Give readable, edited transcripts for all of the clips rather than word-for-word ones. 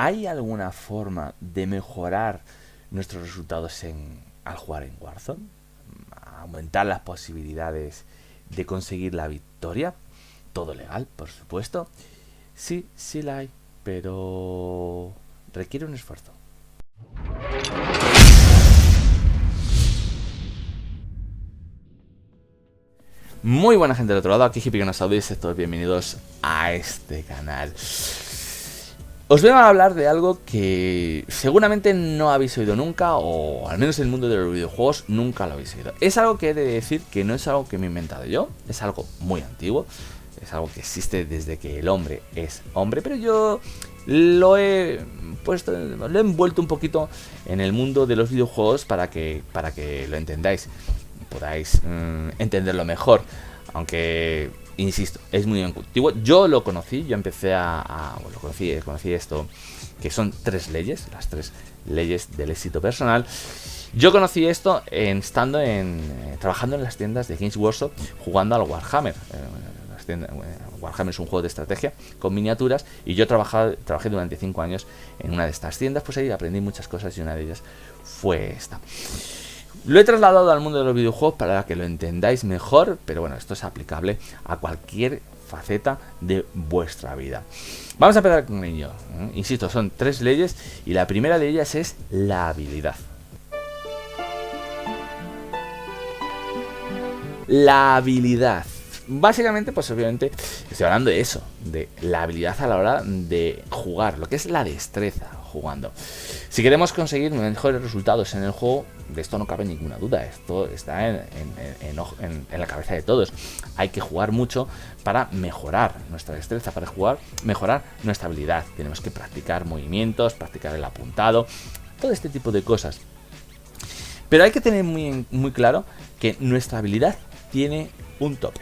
¿hay alguna forma de mejorar nuestros resultados al jugar en Warzone? ¿Aumentar las posibilidades de conseguir la victoria? Todo legal, por supuesto. Sí, sí la hay, pero requiere un esfuerzo. Muy buena gente del otro lado, aquí Hippie que nos audís, todos bienvenidos a este canal. Os vengo a hablar de algo que seguramente no habéis oído nunca, o al menos en el mundo de los videojuegos nunca lo habéis oído. Es algo que he de decir que no es algo que me he inventado yo, es algo muy antiguo, es algo que existe desde que el hombre es hombre, pero yo lo he envuelto un poquito en el mundo de los videojuegos para que lo entendáis, podáis entenderlo mejor, aunque insisto, es muy antiguo. Yo lo conocí, yo empecé conocí esto, que son tres leyes, las tres leyes del éxito personal. Yo conocí esto trabajando en las tiendas de Games Workshop, jugando al Warhammer. Warhammer es un juego de estrategia con miniaturas, y yo trabajé durante 5 años en una de estas tiendas. Pues ahí aprendí muchas cosas y una de ellas fue esta. Lo he trasladado al mundo de los videojuegos para que lo entendáis mejor, pero bueno, esto es aplicable a cualquier faceta de vuestra vida. Vamos a empezar con ello. Insisto, son tres leyes y la primera de ellas es la habilidad. La habilidad. Básicamente, pues obviamente estoy hablando de eso, de la habilidad a la hora de jugar, lo que es la destreza jugando. Si queremos conseguir mejores resultados en el juego, de esto no cabe ninguna duda, esto está en la cabeza de todos. Hay que jugar mucho para mejorar nuestra destreza, para mejorar nuestra habilidad. Tenemos que practicar movimientos, practicar el apuntado, todo este tipo de cosas. Pero hay que tener muy claro que nuestra habilidad tiene un tope,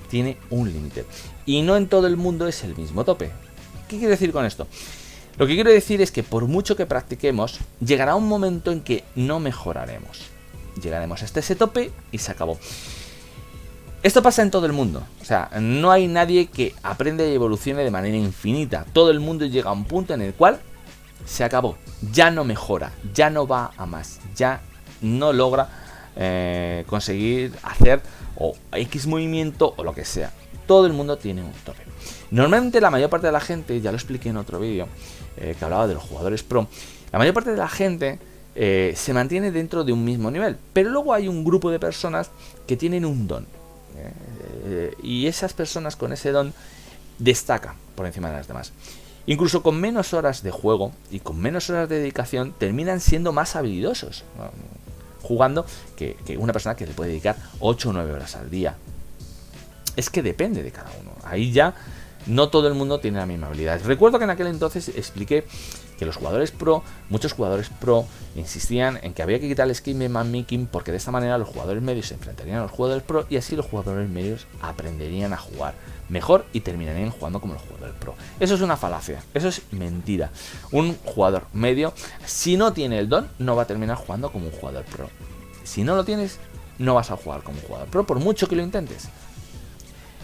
tiene un límite, y no en todo el mundo es el mismo tope. ¿Qué quiero decir con esto? Lo que quiero decir es que por mucho que practiquemos, llegará un momento en que no mejoraremos. Llegaremos hasta ese tope y se acabó. Esto pasa en todo el mundo. O sea, no hay nadie que aprenda y evolucione de manera infinita. Todo el mundo llega a un punto en el cual se acabó. Ya no mejora, ya no va a más, ya no logra conseguir hacer o X movimiento o lo que sea. Todo el mundo tiene un tope. Normalmente la mayor parte de la gente, ya lo expliqué en otro vídeo que hablaba de los jugadores pro, la mayor parte de la gente se mantiene dentro de un mismo nivel, pero luego hay un grupo de personas que tienen un don, y esas personas con ese don destacan por encima de las demás. Incluso con menos horas de juego y con menos horas de dedicación terminan siendo más habilidosos jugando que una persona que le puede dedicar 8 o 9 horas al día. Es que depende de cada uno. Ahí ya no todo el mundo tiene la misma habilidad. Recuerdo que en aquel entonces expliqué que muchos jugadores pro insistían en que había que quitar el skin de matchmaking, porque de esta manera los jugadores medios se enfrentarían a los jugadores pro y así los jugadores medios aprenderían a jugar mejor y terminarían jugando como los jugadores pro. Eso es una falacia, eso es mentira. Un jugador medio, si no tiene el don, no va a terminar jugando como un jugador pro. Si no lo tienes, no vas a jugar como un jugador pro, por mucho que lo intentes.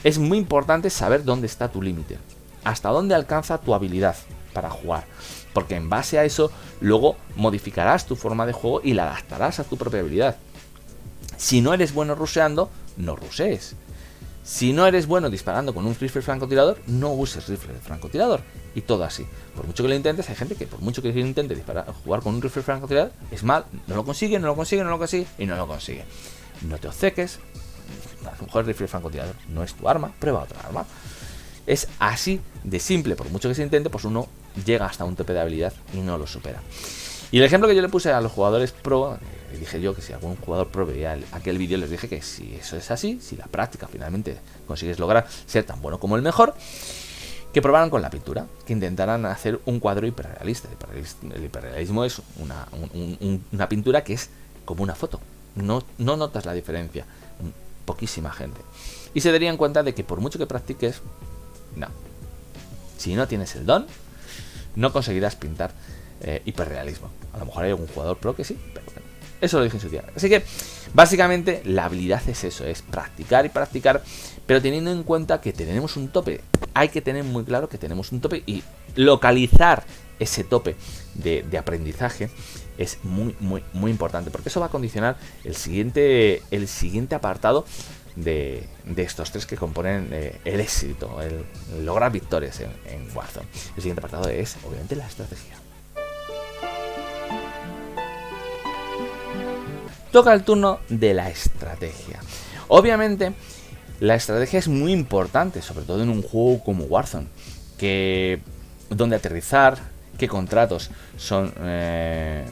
Es muy importante saber dónde está tu límite, hasta dónde alcanza tu habilidad para jugar, porque en base a eso luego modificarás tu forma de juego y la adaptarás a tu propia habilidad. Si no eres bueno rusheando, no rushees. Si no eres bueno disparando con un rifle francotirador, no uses rifle de francotirador. Y todo así. Por mucho que lo intentes, hay gente que por mucho que intente jugar con un rifle francotirador, es mal, no lo consigue y no lo consigue. No te obceques. A lo mejor el rifle francotirador no es tu arma, prueba otra arma. Es así de simple. Por mucho que se intente, pues uno llega hasta un tope de habilidad y no lo supera. Y el ejemplo que yo le puse a los jugadores pro, le dije yo que si algún jugador pro veía aquel vídeo, les dije que si eso es así, si la práctica finalmente consigues lograr ser tan bueno como el mejor, que probaran con la pintura, que intentaran hacer un cuadro hiperrealista. El hiperrealismo es una pintura que es como una foto. No notas la diferencia. Poquísima gente. Y se darían cuenta de que por mucho que practiques, no. Si no tienes el don, no conseguirás pintar hiperrealismo. A lo mejor hay algún jugador pro que sí, pero bueno, eso lo dije en su día. Así que básicamente la habilidad es eso, es practicar y practicar, pero teniendo en cuenta que tenemos un tope. Hay que tener muy claro que tenemos un tope y localizar ese tope de aprendizaje es muy importante, porque eso va a condicionar el siguiente apartado de estos tres que componen el éxito, el lograr victorias en Warzone. El siguiente apartado es, obviamente, la estrategia. Toca el turno de la estrategia. Obviamente, la estrategia es muy importante, sobre todo en un juego como Warzone, que donde aterrizar, qué contratos son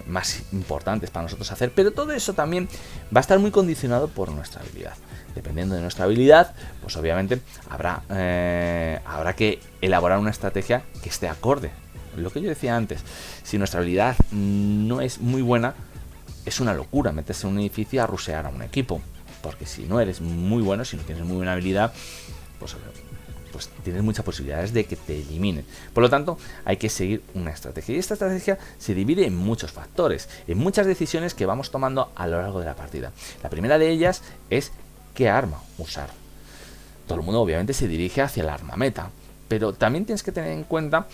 más importantes para nosotros hacer, pero todo eso también va a estar muy condicionado por nuestra habilidad. Dependiendo de nuestra habilidad, pues obviamente habrá que elaborar una estrategia que esté acorde. Lo que yo decía antes, si nuestra habilidad no es muy buena, es una locura meterse en un edificio a rushear a un equipo, porque si no eres muy bueno, si no tienes muy buena habilidad, pues tienes muchas posibilidades de que te eliminen. Por lo tanto, hay que seguir una estrategia. Y esta estrategia se divide en muchos factores, en muchas decisiones que vamos tomando a lo largo de la partida. La primera de ellas es qué arma usar. Todo el mundo obviamente se dirige hacia el arma meta, pero también tienes que tener en cuenta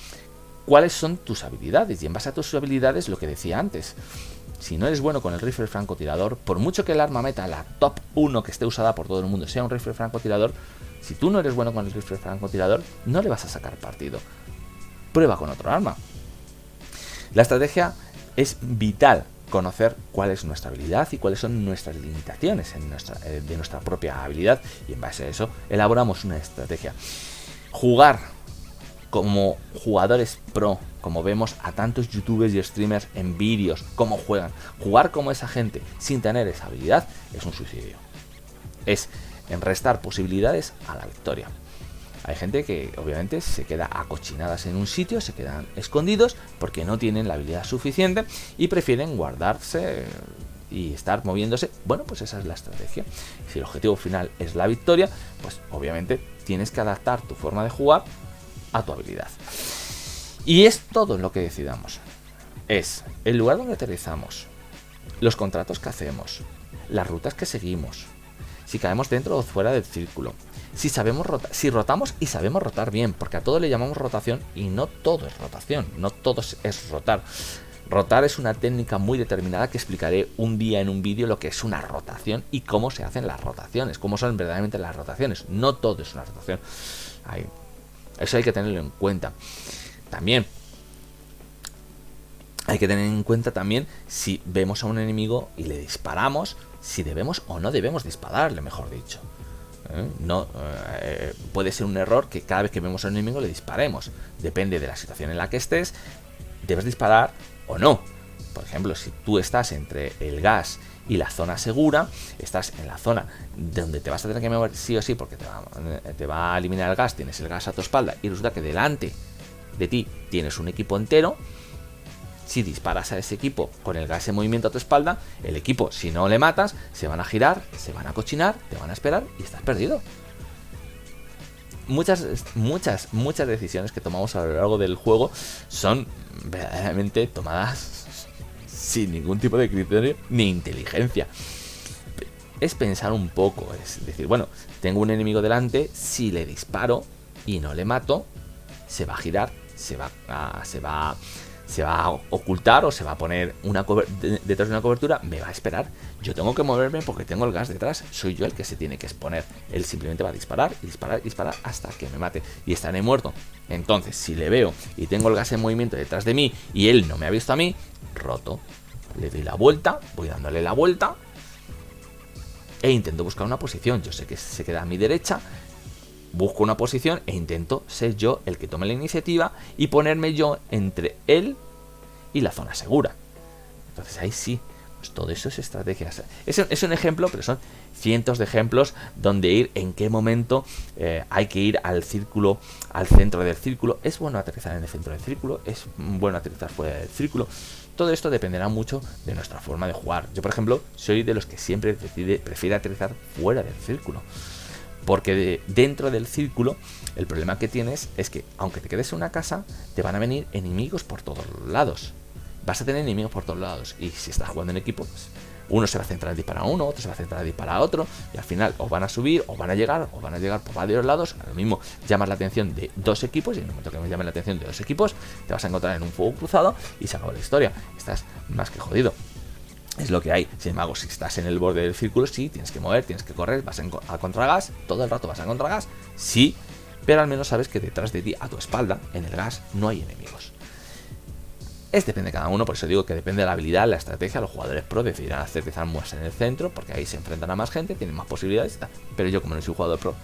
cuáles son tus habilidades, y en base a tus habilidades, lo que decía antes, si no eres bueno con el rifle francotirador, por mucho que el arma meta, la top 1 que esté usada por todo el mundo, sea un rifle francotirador, si tú no eres bueno con el rifle francotirador, no le vas a sacar partido. Prueba con otro arma. La estrategia es vital, conocer cuál es nuestra habilidad y cuáles son nuestras limitaciones de nuestra propia habilidad, y en base a eso elaboramos una estrategia. Jugar como jugadores pro, como vemos a tantos youtubers y streamers en vídeos, cómo juegan, jugar como esa gente sin tener esa habilidad es un suicidio. Es en restar posibilidades a la victoria. Hay gente que obviamente se queda acochinadas en un sitio, se quedan escondidos porque no tienen la habilidad suficiente y prefieren guardarse y estar moviéndose. Bueno, pues esa es la estrategia. Si el objetivo final es la victoria, pues obviamente tienes que adaptar tu forma de jugar a tu habilidad. Y es todo lo que decidamos. Es el lugar donde aterrizamos, los contratos que hacemos, las rutas que seguimos, si caemos dentro o fuera del círculo, si rotamos y sabemos rotar bien, porque a todo le llamamos rotación y no todo es rotación, no todo es rotar. Rotar es una técnica muy determinada que explicaré un día en un vídeo lo que es una rotación y cómo se hacen las rotaciones, cómo son verdaderamente las rotaciones. No todo es una rotación. Eso hay que tenerlo en cuenta. También hay que tener en cuenta si vemos a un enemigo y le disparamos, si debemos o no debemos dispararle, mejor dicho. Puede ser un error que cada vez que vemos a un enemigo le disparemos. Depende de la situación en la que estés, debes disparar o no. Por ejemplo, si tú estás entre el gas y la zona segura, estás en la zona donde te vas a tener que mover sí o sí porque te va a eliminar el gas, tienes el gas a tu espalda y resulta que delante de ti tienes un equipo entero. Si disparas a ese equipo con el gas en movimiento a tu espalda, el equipo, si no le matas, se van a girar, se van a cochinar, te van a esperar y estás perdido. Muchas decisiones que tomamos a lo largo del juego son verdaderamente tomadas sin ningún tipo de criterio ni inteligencia. Es pensar un poco, es decir, bueno, tengo un enemigo delante, si le disparo y no le mato, se va a girar, se va a ocultar o se va a poner detrás de una cobertura, me va a esperar. Yo tengo que moverme porque tengo el gas detrás, soy yo el que se tiene que exponer. Él simplemente va a disparar hasta que me mate y estaré muerto. Entonces, si le veo y tengo el gas en movimiento detrás de mí y él no me ha visto a mí, roto. Le doy la vuelta, voy dándole la vuelta e intento buscar una posición. Yo sé que se queda a mi derecha, busco una posición e intento ser yo el que tome la iniciativa y ponerme yo entre él y la zona segura. Entonces ahí sí, pues todo eso es estrategia. Es un ejemplo, pero son cientos de ejemplos donde ir, en qué momento hay que ir al círculo, al centro del círculo. Es bueno aterrizar en el centro del círculo, es bueno aterrizar fuera del círculo. Todo esto dependerá mucho de nuestra forma de jugar. Yo, por ejemplo, soy de los que siempre prefiere aterrizar fuera del círculo. Porque dentro del círculo el problema que tienes es que aunque te quedes en una casa, te van a venir enemigos por todos lados. Vas a tener enemigos por todos lados. Y si estás jugando en equipo, pues Uno se va a centrar en disparar a uno, otro se va a centrar en disparar a otro, y al final o van a subir, o van a llegar por varios lados. A lo mismo llamas la atención de dos equipos, y en el momento que me llamen la atención de dos equipos, te vas a encontrar en un fuego cruzado y se acabó la historia. Estás más que jodido. Es lo que hay. Sin embargo, si estás en el borde del círculo, sí, tienes que mover, tienes que correr, vas a contragas, todo el rato vas a contragas, sí, pero al menos sabes que detrás de ti, a tu espalda, en el gas, no hay enemigos. Depende de cada uno, por eso digo que depende de la habilidad, la estrategia. Los jugadores pro decidirán aterrizar más en el centro, porque ahí se enfrentan a más gente, tienen más posibilidades, pero yo, como no soy un jugador pro,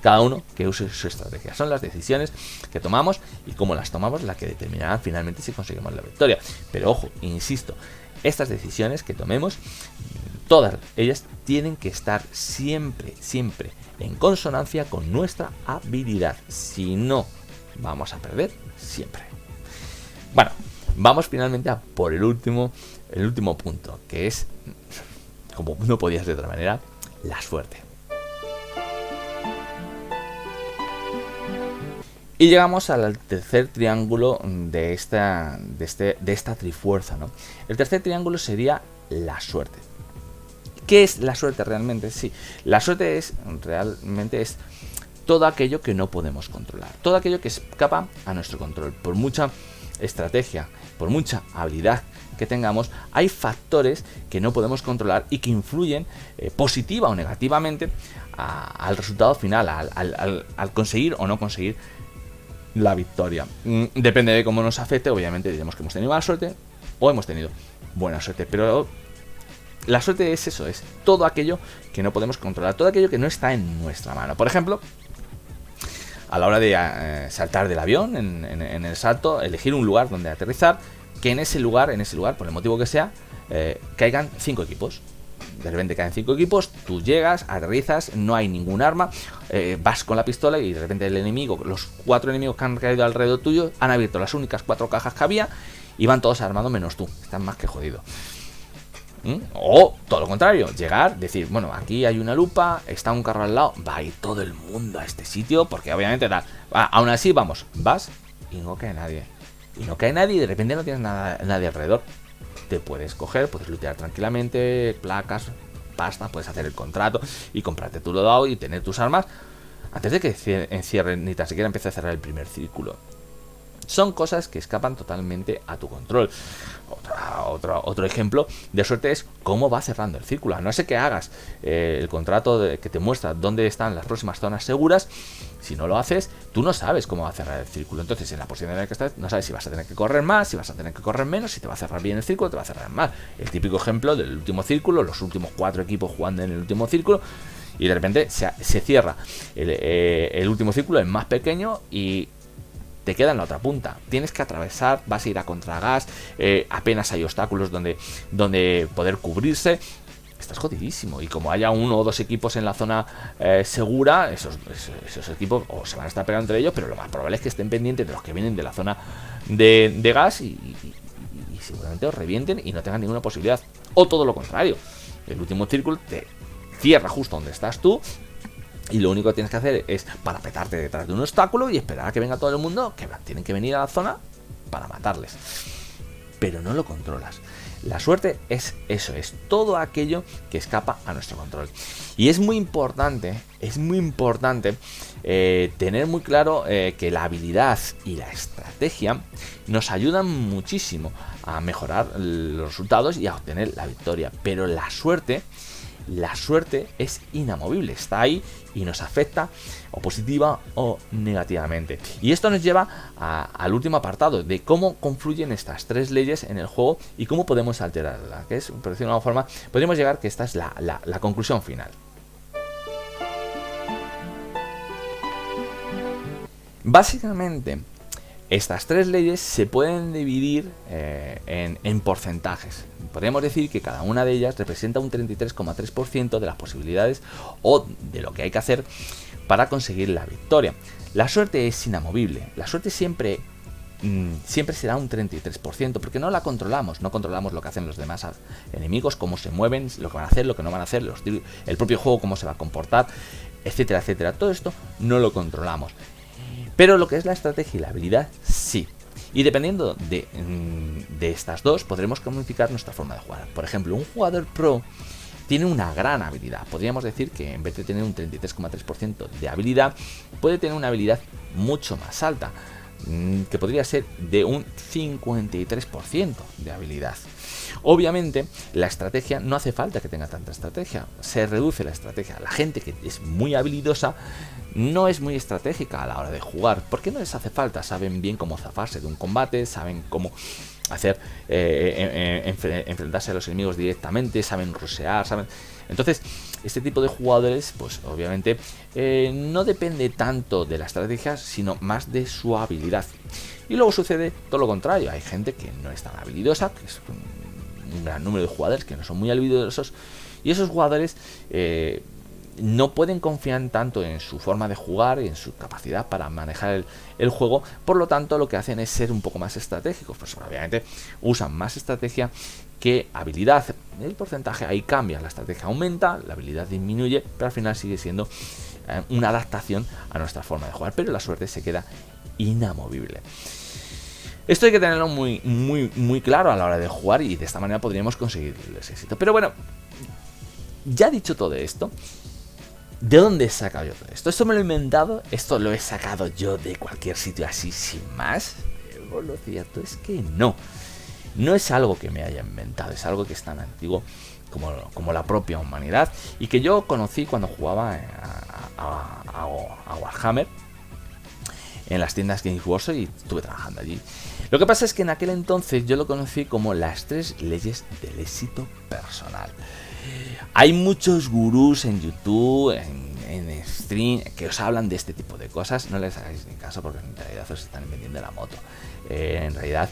cada uno que use su estrategia. Son las decisiones que tomamos y cómo las tomamos las que determinarán finalmente si conseguimos la victoria. Pero ojo, insisto, estas decisiones que tomemos, todas ellas tienen que estar siempre en consonancia con nuestra habilidad. Si no, vamos a perder siempre. Bueno, vamos finalmente a por el último punto, que es, como no podía ser de otra manera, la suerte. Y llegamos al tercer triángulo de esta trifuerza, ¿no? El tercer triángulo sería la suerte. ¿Qué es la suerte realmente? Sí, la suerte realmente es todo aquello que no podemos controlar, todo aquello que escapa a nuestro control. Por mucha estrategia, por mucha habilidad que tengamos, hay factores que no podemos controlar y que influyen positiva o negativamente al resultado final, al conseguir o no conseguir la victoria. Depende de cómo nos afecte. Obviamente diremos que hemos tenido mala suerte o hemos tenido buena suerte, pero la suerte es eso, es todo aquello que no podemos controlar, todo aquello que no está en nuestra mano. Por ejemplo, a la hora de saltar del avión, en el salto, elegir un lugar donde aterrizar, que en ese lugar, por el motivo que sea, caigan 5 equipos. De repente caen 5 equipos, tú llegas, aterrizas, no hay ningún arma, vas con la pistola y de repente el enemigo, los 4 enemigos que han caído alrededor tuyo, han abierto las únicas 4 cajas que había y van todos armados menos tú. Están más que jodidos. O todo lo contrario, llegar, decir, bueno, aquí hay una lupa, está un carro al lado, va a ir todo el mundo a este sitio, porque obviamente aún así vas y no cae nadie. Y no cae nadie y de repente no tienes nadie alrededor. Te puedes coger, puedes lootear tranquilamente, placas, pasta, puedes hacer el contrato y comprarte tu loadout y tener tus armas antes de que encierren, ni tan siquiera empiece a cerrar el primer círculo. Son cosas que escapan totalmente a tu control. Otro ejemplo de suerte es cómo va cerrando el círculo. A no ser que hagas el contrato que te muestra dónde están las próximas zonas seguras, si no lo haces, tú no sabes cómo va a cerrar el círculo. Entonces, en la posición en la que estás, no sabes si vas a tener que correr más, si vas a tener que correr menos, si te va a cerrar bien el círculo, te va a cerrar mal. El típico ejemplo del último círculo, los últimos 4 equipos jugando en el último círculo, y de repente se cierra el último círculo, el más pequeño, y te queda en la otra punta. Tienes que atravesar, vas a ir a contragas, apenas hay obstáculos donde poder cubrirse. Estás jodidísimo. Y como haya 1 o 2 equipos en la zona segura, esos equipos o se van a estar pegando entre ellos, pero lo más probable es que estén pendientes de los que vienen de la zona de gas y seguramente os revienten y no tengan ninguna posibilidad. O todo lo contrario, el último círculo te cierra justo donde estás tú, y lo único que tienes que hacer es parapetarte detrás de un obstáculo y esperar a que venga todo el mundo, que tienen que venir a la zona para matarles. Pero no lo controlas. La suerte es eso, es todo aquello que escapa a nuestro control. Y es muy importante tener muy claro que la habilidad y la estrategia nos ayudan muchísimo a mejorar los resultados y a obtener la victoria. Pero la suerte es inamovible, está ahí y nos afecta o positiva o negativamente. Y esto nos lleva al último apartado de cómo confluyen estas 3 leyes en el juego y cómo podemos alterarla, que es, por decirlo de alguna forma, podríamos llegar que esta es la conclusión final. Básicamente, estas 3 leyes se pueden dividir en porcentajes. Podríamos decir que cada una de ellas representa un 33,3% de las posibilidades o de lo que hay que hacer para conseguir la victoria. La suerte es inamovible. La suerte siempre será un 33%, porque no la controlamos. No controlamos lo que hacen los demás enemigos, cómo se mueven, lo que van a hacer, lo que no van a hacer, el propio juego, cómo se va a comportar, etcétera, etcétera. Todo esto no lo controlamos. Pero lo que es la estrategia y la habilidad, sí. Y dependiendo de de estas dos podremos comunicar nuestra forma de jugar. Por ejemplo, un jugador pro tiene una gran habilidad. Podríamos decir que en vez de tener un 33,3% de habilidad, puede tener una habilidad mucho más alta, que podría ser de un 53% de habilidad. Obviamente, la estrategia no hace falta que tenga tanta estrategia, se reduce la estrategia. La gente que es muy habilidosa no es muy estratégica a la hora de jugar, porque no les hace falta, saben bien cómo zafarse de un combate, saben cómo hacer enfrentarse a los enemigos directamente, saben rushear, saben... Entonces, este tipo de jugadores, pues obviamente no depende tanto de la estrategia, sino más de su habilidad. Y luego sucede todo lo contrario, hay gente que no es tan habilidosa, que es un gran número de jugadores que no son muy habilidosos, y esos jugadores no pueden confiar tanto en su forma de jugar y en su capacidad para manejar el juego. Por lo tanto, lo que hacen es ser un poco más estratégicos, pues obviamente usan más estrategia que habilidad. El porcentaje ahí cambia, la estrategia aumenta, la habilidad disminuye, pero al final sigue siendo una adaptación a nuestra forma de jugar, pero la suerte se queda inamovible. Esto hay que tenerlo muy claro a la hora de jugar, y de esta manera podríamos conseguir ese éxito. Pero bueno, ya dicho todo esto, ¿de dónde he sacado yo todo esto? ¿Esto me lo he inventado? ¿Esto lo he sacado yo de cualquier sitio así sin más? Pero lo cierto es que no. No es algo que me haya inventado, es algo que es tan antiguo como la propia humanidad, y que yo conocí cuando jugaba a Warhammer en las tiendas Games Workshop, y estuve trabajando allí. Lo que pasa es que en aquel entonces yo lo conocí como las 3 leyes del éxito personal. Hay muchos gurús en YouTube, en stream, que os hablan de este tipo de cosas. No les hagáis ni caso, porque en realidad os están vendiendo la moto. En realidad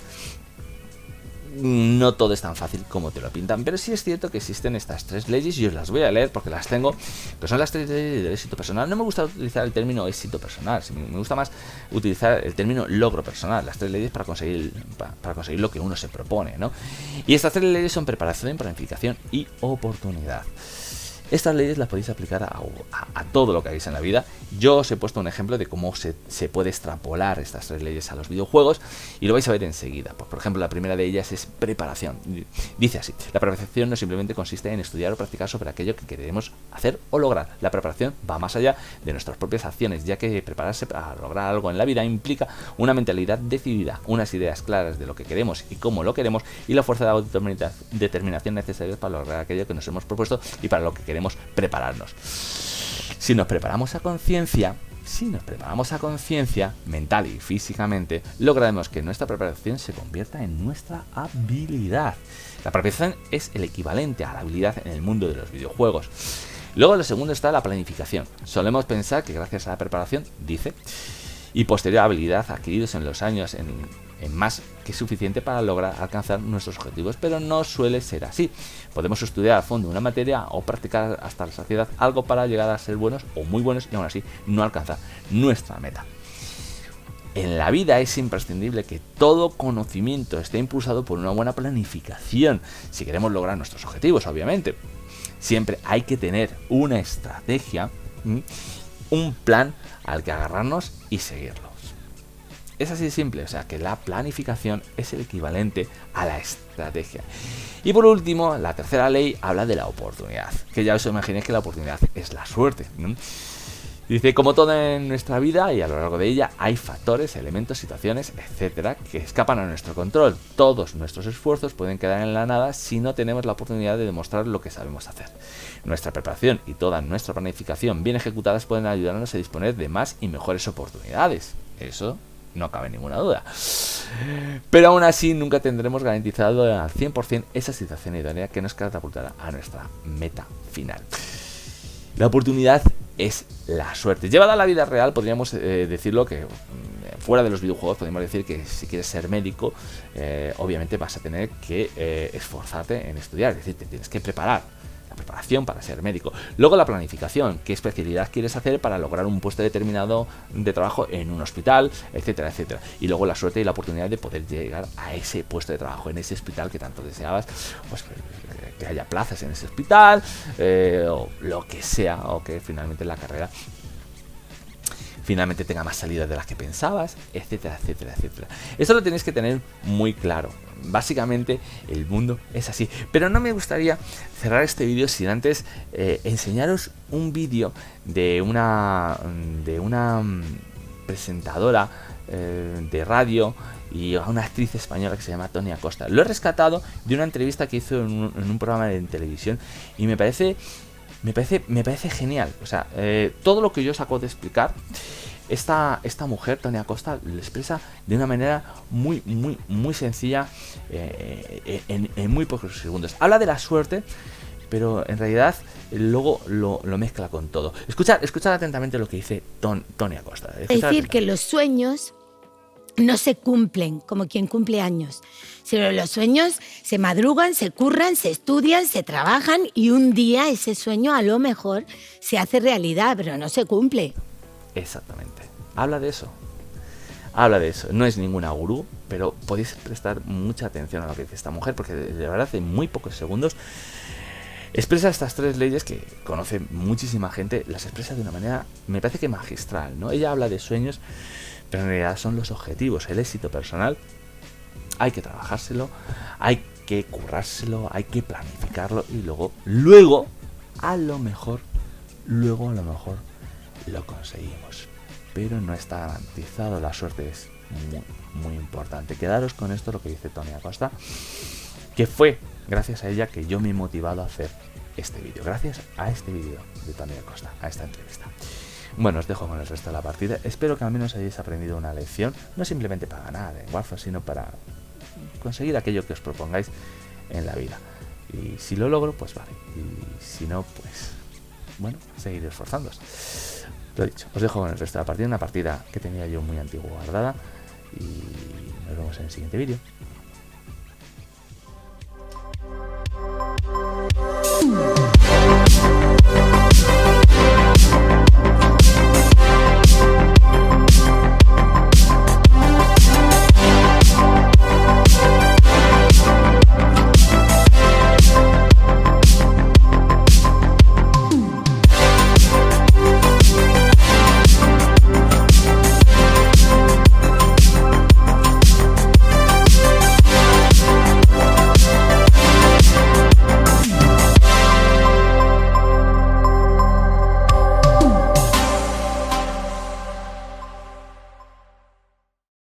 no todo es tan fácil como te lo pintan, pero sí es cierto que existen estas 3 leyes, y os las voy a leer porque las tengo, que son las 3 leyes del éxito personal. No me gusta utilizar el término éxito personal, me gusta más utilizar el término logro personal, las 3 leyes para conseguir lo que uno se propone, ¿no? Y estas 3 leyes son preparación, planificación y oportunidad. Estas leyes las podéis aplicar a todo lo que hagáis en la vida. Yo os he puesto un ejemplo de cómo se puede extrapolar estas 3 leyes a los videojuegos, y lo vais a ver enseguida. Pues, por ejemplo, la primera de ellas es preparación. Dice así: la preparación no simplemente consiste en estudiar o practicar sobre aquello que queremos hacer o lograr. La preparación va más allá de nuestras propias acciones, ya que prepararse para lograr algo en la vida implica una mentalidad decidida, unas ideas claras de lo que queremos y cómo lo queremos, y la fuerza de determinación necesarias para lograr aquello que nos hemos propuesto y para lo que queremos prepararnos. Si nos preparamos a conciencia, mental y físicamente, lograremos que nuestra preparación se convierta en nuestra habilidad. La preparación es el equivalente a la habilidad en el mundo de los videojuegos. Luego, lo segundo está la planificación. Solemos pensar que gracias a la preparación, y posterior habilidad adquiridos en los años en más que suficiente para lograr alcanzar nuestros objetivos, pero no suele ser así. Podemos estudiar a fondo una materia o practicar hasta la saciedad algo para llegar a ser buenos o muy buenos, y aún así no alcanzar nuestra meta. En la vida es imprescindible que todo conocimiento esté impulsado por una buena planificación, si queremos lograr nuestros objetivos, obviamente. Siempre hay que tener una estrategia, un plan al que agarrarnos y seguirlo. Es así de simple, o sea que la planificación es el equivalente a la estrategia. Y por último, la tercera ley habla de la oportunidad, que ya os imaginéis que la oportunidad es la suerte, ¿no? Dice: como todo en nuestra vida y a lo largo de ella, hay factores, elementos, situaciones, etcétera, que escapan a nuestro control. Todos nuestros esfuerzos pueden quedar en la nada si no tenemos la oportunidad de demostrar lo que sabemos hacer. Nuestra preparación y toda nuestra planificación bien ejecutadas pueden ayudarnos a disponer de más y mejores oportunidades. Eso no cabe ninguna duda. Pero aún así nunca tendremos garantizado al 100% esa situación idónea que nos catapultará a nuestra meta final. La oportunidad es la suerte. Llevada a la vida real, podríamos decirlo que fuera de los videojuegos, podríamos decir que si quieres ser médico, obviamente vas a tener que esforzarte en estudiar, es decir, te tienes que preparar. Preparación para ser médico. Luego la planificación, qué especialidad quieres hacer para lograr un puesto determinado de trabajo en un hospital, etcétera, etcétera. Y luego la suerte y la oportunidad de poder llegar a ese puesto de trabajo en ese hospital que tanto deseabas, pues que haya plazas en ese hospital, o lo que sea, o que finalmente la carrera finalmente tenga más salidas de las que pensabas, etcétera, etcétera, etcétera. Eso lo tenéis que tener muy claro. Básicamente el mundo es así. Pero no me gustaría cerrar este vídeo sin antes enseñaros un vídeo de una presentadora de radio y a una actriz española que se llama Tony Acosta. Lo he rescatado de una entrevista que hizo en un programa de televisión y me parece genial. O sea, todo lo que yo os acabo de explicar, esta mujer, Tony Acosta, lo expresa de una manera muy sencilla, en muy pocos segundos. Habla de la suerte, pero en realidad luego lo mezcla con todo. Escuchad atentamente lo que dice Tony Acosta. Es decir, que los sueños no se cumplen como quien cumple años, sino los sueños se madrugan, se curran, se estudian, se trabajan y un día ese sueño a lo mejor se hace realidad, pero no se cumple. Exactamente. Habla de eso. Habla de eso. No es ninguna gurú, pero podéis prestar mucha atención a lo que dice esta mujer, porque de verdad en muy pocos segundos expresa estas 3 leyes que conoce muchísima gente, las expresa de una manera, me parece que magistral, ¿no? Ella habla de sueños, pero en realidad son los objetivos, el éxito personal. Hay que trabajárselo, hay que currárselo, hay que planificarlo y luego a lo mejor lo conseguimos. Pero no está garantizado, la suerte es muy importante. Quedaros con esto, lo que dice Tony Acosta, que fue gracias a ella que yo me he motivado a hacer este vídeo, gracias a este vídeo de Tony Acosta, a esta entrevista. Bueno, os dejo con el resto de la partida. Espero que al menos hayáis aprendido una lección, no simplemente para ganar en Warframe, sino para conseguir aquello que os propongáis en la vida. Y si lo logro, pues vale. Y si no, pues bueno, seguiré esforzándoos. Lo dicho, os dejo con el resto de la partida, una partida que tenía yo muy antigua guardada. Y nos vemos en el siguiente vídeo.